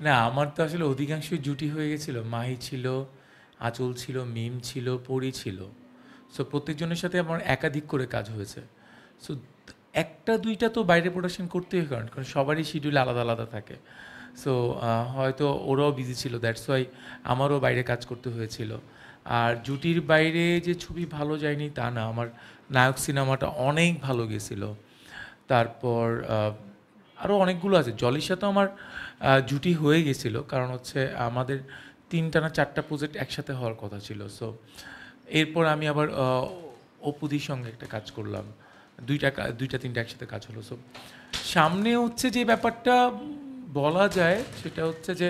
না, আমার তো আসলে অধিকাংশই জুটি হয়ে গেছিল। মাহি ছিল, আঁচল ছিল, মিম ছিল, পরি ছিল। সো প্রত্যেকজনের সাথে আমার একাধিক করে কাজ হয়েছে। সো একটা দুইটা তো বাইরে প্রোডাকশন করতেই হয়, কারণ কারণ সবারই শিডিউল আলাদা আলাদা থাকে। সো হয়তো ওরাও বিজি ছিল, দ্যাটস ওয়াই আমারও বাইরে কাজ করতে হয়েছিল। আর জুটির বাইরে যে ছবি ভালো যায়নি তা না, আমার নায়ক সিনেমাটা অনেক ভালো গেছিলো। তারপর আরও অনেকগুলো আছে। জলির সাথেও আমার জুটি হয়ে গেছিল, কারণ হচ্ছে আমাদের ৩টা না ৪টা প্রজেক্ট একসাথে হওয়ার কথা ছিল। সো এরপর আমি আবার অপুদির সঙ্গে একটা কাজ করলাম, দুইটা তিনটা একসাথে কাজ হলো। সো সামনে হচ্ছে যে ব্যাপারটা বলা যায় সেটা হচ্ছে যে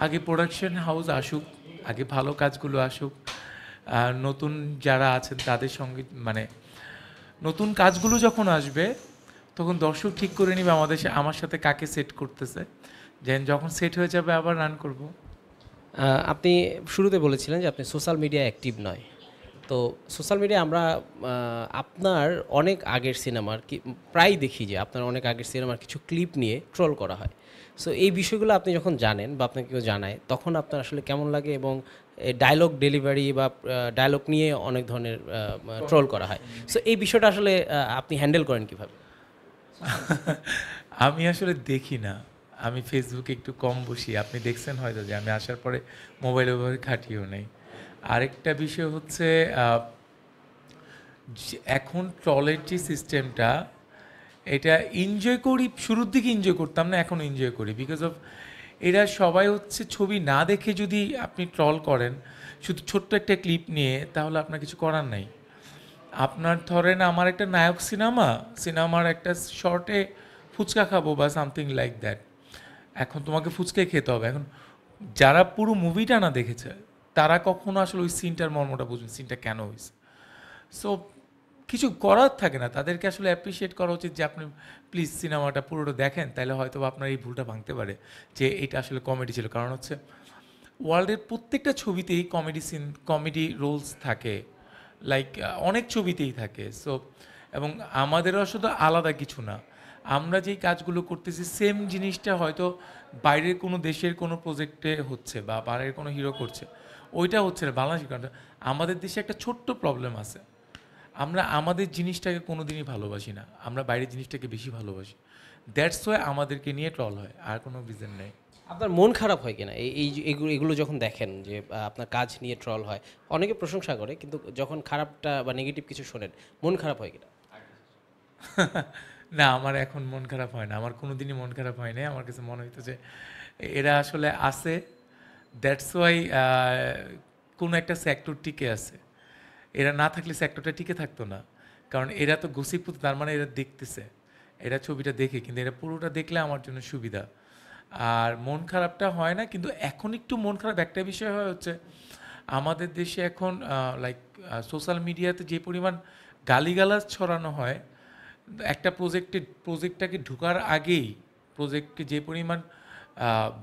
আগে প্রোডাকশন হাউস আসুক, আগে ভালো কাজগুলো আসুক, নতুন যারা আছেন তাদের সঙ্গে মানে নতুন কাজগুলো যখন আসবে তখন দর্শক ঠিক করে নিবে আমার সাথে কাকে সেট করতেছে, দেন যখন সেট হয়ে যাবে আবার রান করব। আপনি শুরুতে বলেছিলেন যে আপনি সোশ্যাল মিডিয়া অ্যাক্টিভ নয়। তো সোশ্যাল মিডিয়ায় আমরা আপনার অনেক আগের সিনেমার প্রায় দেখি যে আপনার অনেক আগের সিনেমার কিছু ক্লিপ নিয়ে ট্রোল করা হয়। সো এই বিষয়গুলো আপনি যখন জানেন বা আপনাকে কেউ জানায় তখন আপনার আসলে কেমন লাগে? এবং ডায়লগ ডেলিভারি বা ডায়লগ নিয়ে অনেক ধরনের ট্রোল করা হয়। সো এই বিষয়টা আসলে আপনি হ্যান্ডেল করেন কীভাবে? আমি আসলে দেখি না, আমি ফেসবুকে একটু কম বসি। আপনি দেখছেন হয়তো যে আমি আসার পরে মোবাইল ওভাবে খাটিও নেই। আরেকটা বিষয় হচ্ছে এখন ট্রলের যে সিস্টেমটা, এটা এনজয় করি, শুরুর দিকে এনজয় করতাম না, এখন এনজয় করি বিকজ অফ এরা সবাই হচ্ছে ছবি না দেখে যদি আপনি ট্রল করেন শুধু ছোট্ট একটা ক্লিপ নিয়ে, তাহলে আপনার কিছু করার নাই। আপনার ধরেন আমার একটা নায়ক সিনেমার একটা শর্টে ফুচকা খাবো বা সামথিং লাইক দ্যাট, এখন তোমাকে ফুচকাই খেতে হবে। এখন যারা পুরো মুভিটা না দেখেছে তারা কখনো আসলে ওই সিনটার মর্মটা বুঝবে, সিনটা কেন হয়েছে। সো কিছু করার থাকে না, তাদেরকে আসলে অ্যাপ্রিসিয়েট করা উচিত যে আপনি প্লিজ সিনেমাটা পুরোটা দেখেন, তাহলে হয়তো আপনার এই ভুলটা ভাঙতে পারে যে এটা আসলে কমেডি ছিল। কারণ হচ্ছে ওয়ার্ল্ডের প্রত্যেকটা ছবিতেই কমেডি রোলস থাকে, লাইক অনেক ছবিতেই থাকে। সো এবং আমাদেরও শুধু আলাদা কিছু না, আমরা যেই কাজগুলো করতেছি সেম জিনিসটা হয়তো বাইরের কোনো দেশের কোনো প্রজেক্টে হচ্ছে বা বাইরের কোনো হিরো করছে, ওইটা হচ্ছে না বাংলাদেশের। কারণ আমাদের দেশে একটা ছোট্ট প্রবলেম আছে, আমরা আমাদের জিনিসটাকে কোনো দিনই ভালোবাসি না, আমরা বাইরের জিনিসটাকে বেশি ভালোবাসি। দ্যাটস ওয়াই আমাদেরকে নিয়ে ট্রল হয়, আর কোনো রিজন নেই। আপনার মন খারাপ হয় কিনা এই যে এগুলো এগুলো যখন দেখেন যে আপনার কাজ নিয়ে ট্রল হয়? অনেকে প্রশংসা করে, কিন্তু যখন খারাপটা বা নেগেটিভ কিছু শোনেন মন খারাপ হয় কিনা? না, আমার এখন মন খারাপ হয় না, আমার কোনো দিনই মন খারাপ হয় না। আমার কাছে মনে হইতো যে এরা আসলে আছে, দ্যাটস ওয়াই কোনো একটা সেক্টর টিকে আছে। এরা না থাকলে সেক্টরটা টিকে থাকতো না, কারণ এরা তো গসিপ, তার মানে এরা দেখতেছে, এরা ছবিটা দেখে, কিন্তু এরা পুরোটা দেখলে আমার জন্য সুবিধা। আর মন খারাপটা হয় না, কিন্তু এখন একটু মন খারাপ একটা বিষয় হয় হচ্ছে আমাদের দেশে এখন লাইক সোশ্যাল মিডিয়াতে যে পরিমাণ গালিগালাজ ছড়ানো হয়, একটা প্রজেক্টটাকে ঢোকার আগেই প্রজেক্টকে যে পরিমাণ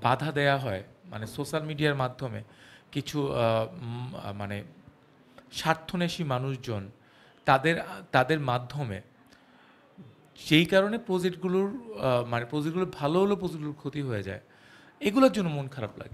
বাধা দেয়া হয়, মানে সোশ্যাল মিডিয়ার মাধ্যমে কিছু মানে স্বার্থন্বেষী মানুষজন, তাদের তাদের মাধ্যমে, সেই কারণে প্রজেক্টগুলোর মানে প্রজেক্টগুলো ভালো হলেও প্রজেক্টগুলোর ক্ষতি হয়ে যায়। এগুলোর জন্য মন খারাপ লাগে।